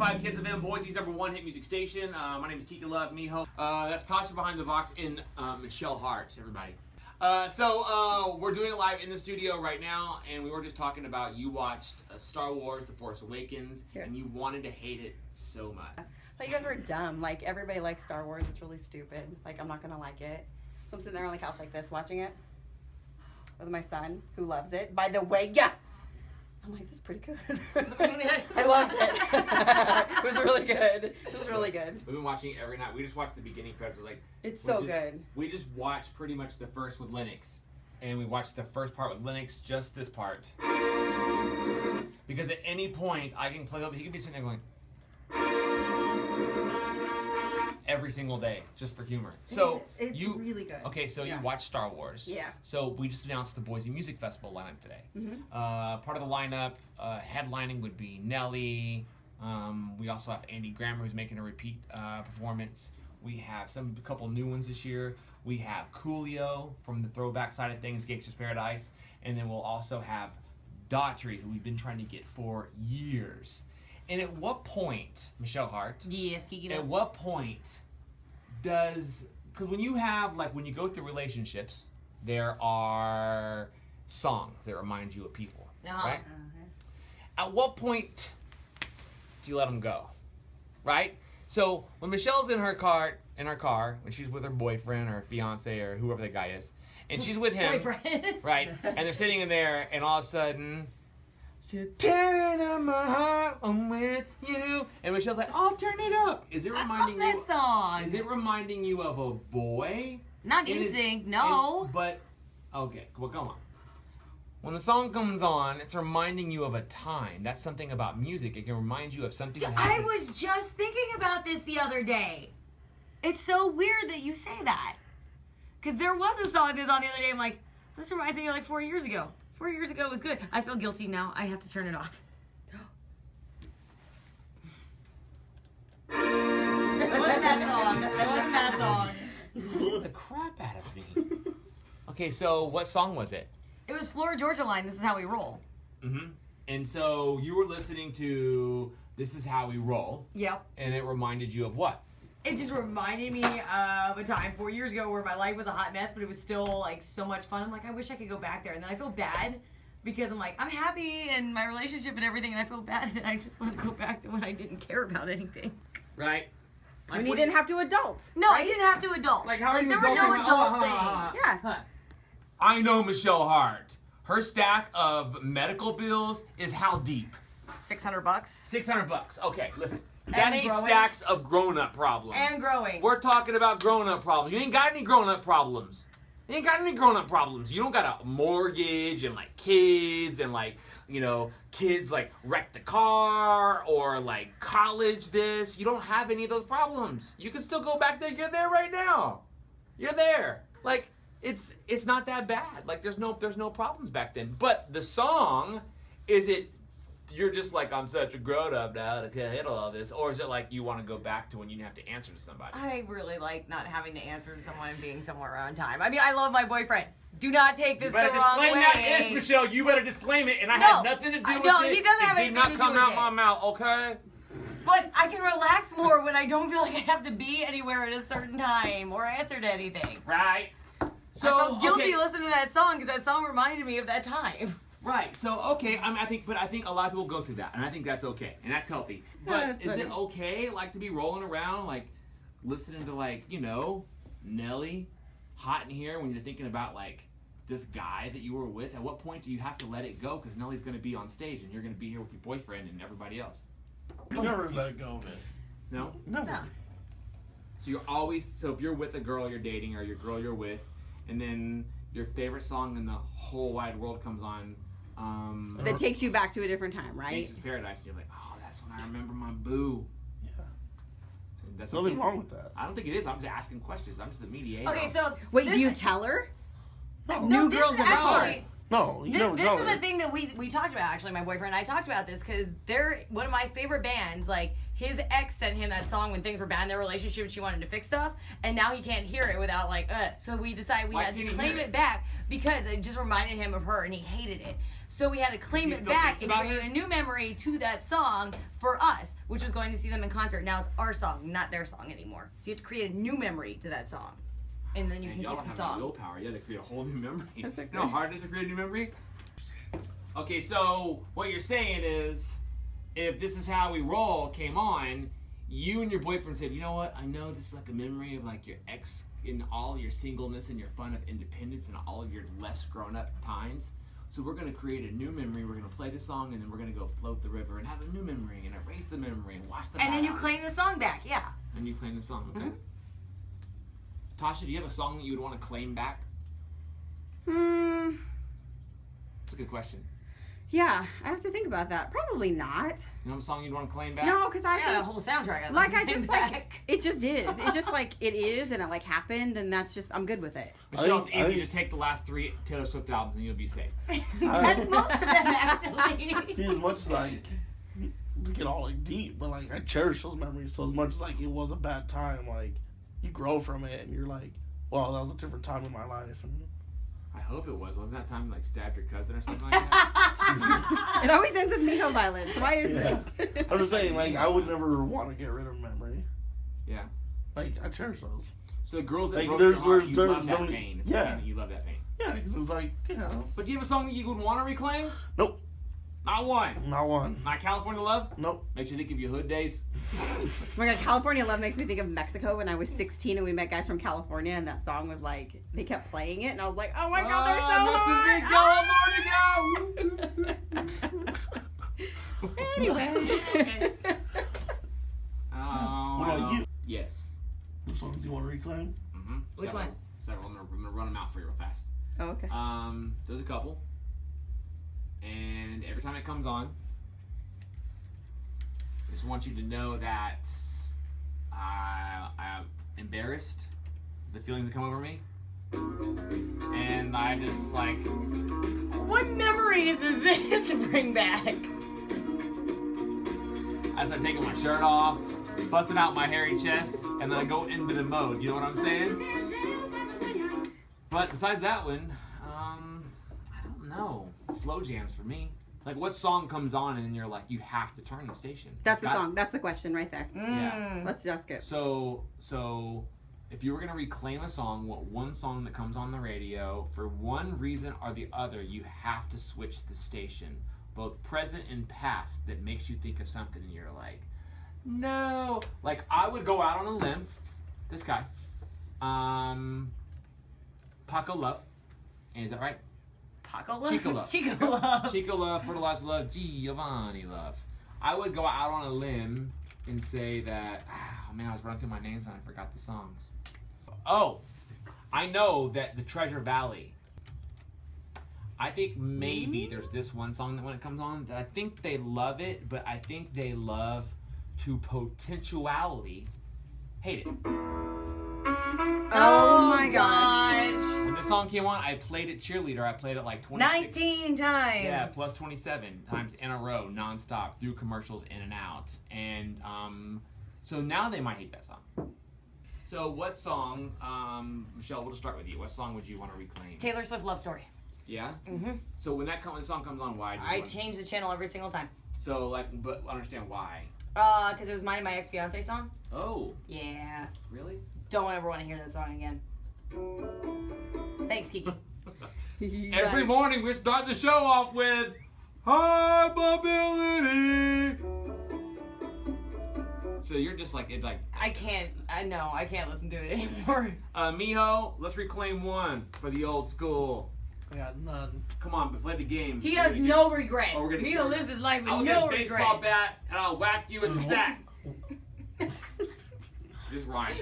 95 Kids FM, Boise's #1 hit music station. My name is Kiki Love Miho. That's Tasha behind the box and Michelle Hart, everybody. So we're doing it live in the studio right now, and we were just talking about you watched Star Wars: The Force Awakens, and you wanted to hate it so much. I thought you guys were dumb. Like, everybody likes Star Wars. It's really stupid. Like, I'm not going to like it. So I'm sitting there on the couch like this, watching it with my son, who loves it. By the way, yeah! I'm like, this is pretty good. I loved it. It was really good. It was really good. We've been watching it every night. We just watched the beginning credits. Like, it's so good. We just watched pretty much the first with Lennox. And we watched the first part with Lennox, just this part. Because at any point, I can play up, he can be sitting there going, every single day, just for humor. So it's really good. Okay, so you watch Star Wars. Yeah. So we just announced the Boise Music Festival lineup today. Mm-hmm. Part of the lineup, headlining would be Nelly. We also have Andy Grammer, who's making a repeat performance. We have a couple new ones this year. We have Coolio from the throwback side of things, Gangsta's Paradise, and then we'll also have Daughtry, who we've been trying to get for years. And at what point, Michelle Hart? Yes, Kiki. At what point because when you have, like, when you go through relationships, there are songs that remind you of people, right? At what point do you let them go, right? So when Michelle's in her car, when she's with her boyfriend or fiance or whoever the guy is, and she's with him, right? And they're sitting in there, and all of a sudden, she's tearing up my heart, I'm with you. And Michelle's like, "Oh, turn it up." Is it reminding you? That song. Is it reminding you of a boy? Not NSYNC, no. But okay, well, come on. When the song comes on, it's reminding you of a time. That's something about music. It can remind you of something that happened. I was just thinking about this the other day. It's so weird that you say that. Because there was a song that was on the other day. I'm like, this reminds me of like 4 years ago. 4 years ago was good. I feel guilty now. I have to turn it off. It wasn't that song. It wasn't that song. You scared the crap out of me. Okay, so what song was it? It was Florida Georgia Line, This Is How We Roll. Mm-hmm. And so you were listening to This Is How We Roll. Yep. And it reminded you of what? It just reminded me of a time 4 years ago where my life was a hot mess, but it was still like so much fun. I'm like, I wish I could go back there. And then I feel bad because I'm like, I'm happy in my relationship and everything, and I feel bad that I just want to go back to when I didn't care about anything. Right. Like, and you didn't have to adult. No, I didn't have to adult. Like, how are you there were no adult things. Yeah. I know Michelle Hart. Her stack of medical bills is how deep? $600. $600. Okay, listen. And That ain't growing. stacks of grown-up problems. And growing. We're talking about grown-up problems. You ain't got any grown-up problems. You ain't got any grown-up problems. You don't got a mortgage and, like, kids and, like, you know, kids, like, wreck the car or, like, college this. You don't have any of those problems. You can still go back there. You're there right now. You're there. Like, it's not that bad. Like, there's no problems back then. But the song, is it, you're just like, I'm such a grown-up now to handle all this, or is it like you want to go back to when you didn't have to answer to somebody? I really like not having to answer to someone and being somewhere on time. I mean, I love my boyfriend. Do not take this the wrong way. You better disclaim that ish, Michelle. You better disclaim it, and I had nothing to do with it. No, he doesn't have anything to do with it. It did not come out my mouth, okay? But I can relax more when I don't feel like I have to be anywhere at a certain time or answer to anything. Right. So I felt guilty listening to that song because that song reminded me of that time. Right. So okay, I think a lot of people go through that, and I think that's okay, and that's healthy. But is it okay, like, to be rolling around, like, listening to, like, you know, Nelly, Hot in Here, when you're thinking about, like, this guy that you were with? At what point do you have to let it go? Because Nelly's going to be on stage, and you're going to be here with your boyfriend and everybody else. You never let it go, man. No? Never. No. So if you're with a girl you're dating or your girl you're with, and then your favorite song in the whole wide world comes on, that takes you back to a different time, right? Gangsta's Paradise, and you're like, oh, that's when I remember my boo. Yeah. That's Nothing wrong with that. I don't think it is. I'm just asking questions. I'm just the mediator. Okay, so Wait, do you tell her? No. New girls is about actually, No, you never this tell is her. the thing that we talked about, actually. My boyfriend and I talked about this because they're one of my favorite bands. Like, his ex sent him that song when things were bad in their relationship and she wanted to fix stuff, and now he can't hear it without, like, So we decided we Why had to can't he claim hear it it? back because it just reminded him of her and he hated it. So we had to claim he it still back thinks and about create her? a new memory to that song for us, which was going to see them in concert. Now it's our song, not their song anymore. So you have to create a new memory to that song. And then you can y'all keep don't the have any song. willpower. You had to create a whole new memory. That's okay. You know how hard it is to create a new memory? Okay, so what you're saying is, if This Is How We Roll came on, you and your boyfriend said, you know what, I know this is like a memory of like your ex in all your singleness and your fun of independence and all of your less grown up times. So we're going to create a new memory, we're going to play the song, and then we're going to go float the river and have a new memory and erase the memory and wash the And then you bad out. claim the song back, yeah. And you claim the song, okay. Tasha, do you have a song that you would want to claim back? That's a good question. Yeah, I have to think about that. Probably not. You know a song you'd want to claim back? No, because I Yeah, think, the whole soundtrack. like I just like it just is. It's just like it is, and it like happened, and that's just I'm good with it. Michelle, it's I- easy. Just take the last 3 Taylor Swift albums and you'll be safe. That's most of them, actually. See, as much as like to get all like deep, but like I cherish those memories. So as much as like it was a bad time, like you grow from it, and you're like, well, that was a different time in my life, and I hope it was. Wasn't that time you like stabbed your cousin or something like that? It always ends with Miho violence. Why is Yeah. this? I'm just saying, like I would never want to get rid of memory. Yeah. Like I cherish those. So the girls that Like, broke there's- your heart, there's- you there's love that only- pain. It's yeah. the pain that you love that pain. Yeah, because it's like, you know, But do you have a song that you would want to reclaim? nope, Not one. not one. Not California Love? Nope. Makes you think of your hood days? Oh my god, California Love makes me think of Mexico when I was 16 and we met guys from California and that song was like, they kept playing it and I was like, oh my god, they're so hot! Anyway. What about you? Yes. What songs do you want to reclaim? Mm-hmm. Which ones? Several. I'm gonna run them out for you real fast. Oh, okay. There's a couple. And every time it comes on, I just want you to know that I'm embarrassed, the feelings that come over me. And I just like, What memories does this bring back? I start taking my shirt off, busting out my hairy chest, and then I go into the mode. You know what I'm saying? But besides that one, I don't know. Slow jams for me. Like, what song comes on and then you're like, you have to turn the station. That's the song. That's the question right there. Yeah. Let's just go. So if you were gonna reclaim a song, what one song that comes on the radio, for one reason or the other, you have to switch the station, both present and past, that makes you think of something and you're like, no. Like, I would go out on a limb. This guy, Paco Love, and is that right? Paco Love? Chico Love. Chico Love. Chico Love, Fertilizer Love, Giovanni Love. I would go out on a limb and say that, oh man, I was running through my names and I forgot the songs. Oh, I know that the Treasure Valley. I think maybe there's this one song that when it comes on that I think they love it, but I think they love to potentiality hate it. Oh my gosh. When this song came on, I played it cheerleader. I played it like 26. 19 times. Yeah, plus 27 times in a row, nonstop, through commercials, in and out. And so now they might hate that song. So what song, Michelle, we'll just start with you. What song would you want to reclaim? Taylor Swift Love Story. Yeah? Mm-hmm. So when the song comes on, why do you I want change the channel every single time. So, like, but understand why. Because it was mine and my ex-fiance song. Oh, Yeah. really? Don't ever want to hear that song again. Thanks, Kiki. Every morning we start the show off with High Mobility. So you're just like, it like, I can't listen to it anymore. Miho, let's reclaim one for the old school. I got none. Come on, play the game. He We're has gonna no regrets. Oh, we're gonna Mio get- lives his life with I'll no get a baseball regrets. bat and I'll whack you in the sack. Just rhyme.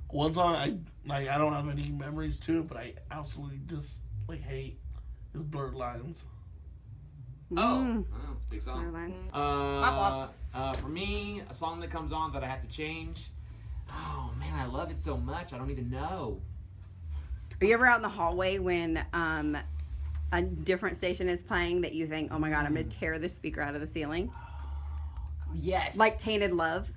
One song I don't have any memories to, but I absolutely just like hate is Blurred Lines. Oh, it's a big song. Blurred For me, a song that comes on that I have to change. Oh man, I love it so much. I don't even know. Are you ever out in the hallway when a different station is playing that you think, oh my god, I'm going to tear this speaker out of the ceiling? Yes. Like Tainted Love?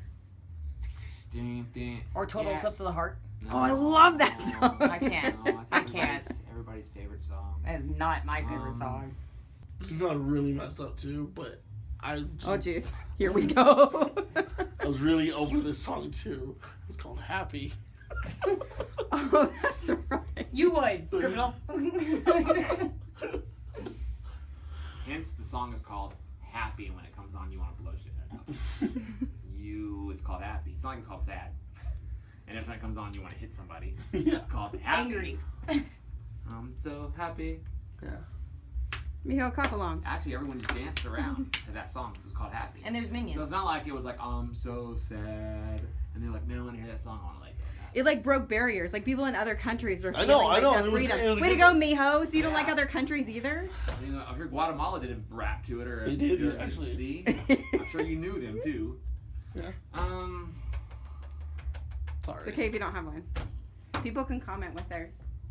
Or Total Yeah. Eclipse of the Heart. No. Oh, I love that song. I can't. No, I can't. Everybody everybody's favorite song. That is not my favorite song. It's not really messed up too, but Oh jeez, here we go. I was really over this song too. It's called Happy. Oh, that's right. You would, criminal. Hence, the song is called Happy, and when it comes on, you want to blow shit out. It's called Happy. It's not like it's called Sad. And if when it comes on, you want to hit somebody. Yeah. It's called Happy. Angry. I'm so happy. Yeah. Miho, clap along. Actually, everyone just danced around to that song because it was called Happy. And there's So minions. it's not like it was like, I'm so sad. And they're like, man, I want to hear that song. I want to like go. It like broke barriers. Like people in other countries were I feeling know, like I know. the It was- freedom. it was Way to good. go, Miho. So you don't Yeah. like other countries either? You know, I'm sure Guatemala did a rap to it, or They did, or- actually. See, I'm sure you knew them too. Yeah. It's Sorry. okay if you don't have one. People can comment with theirs.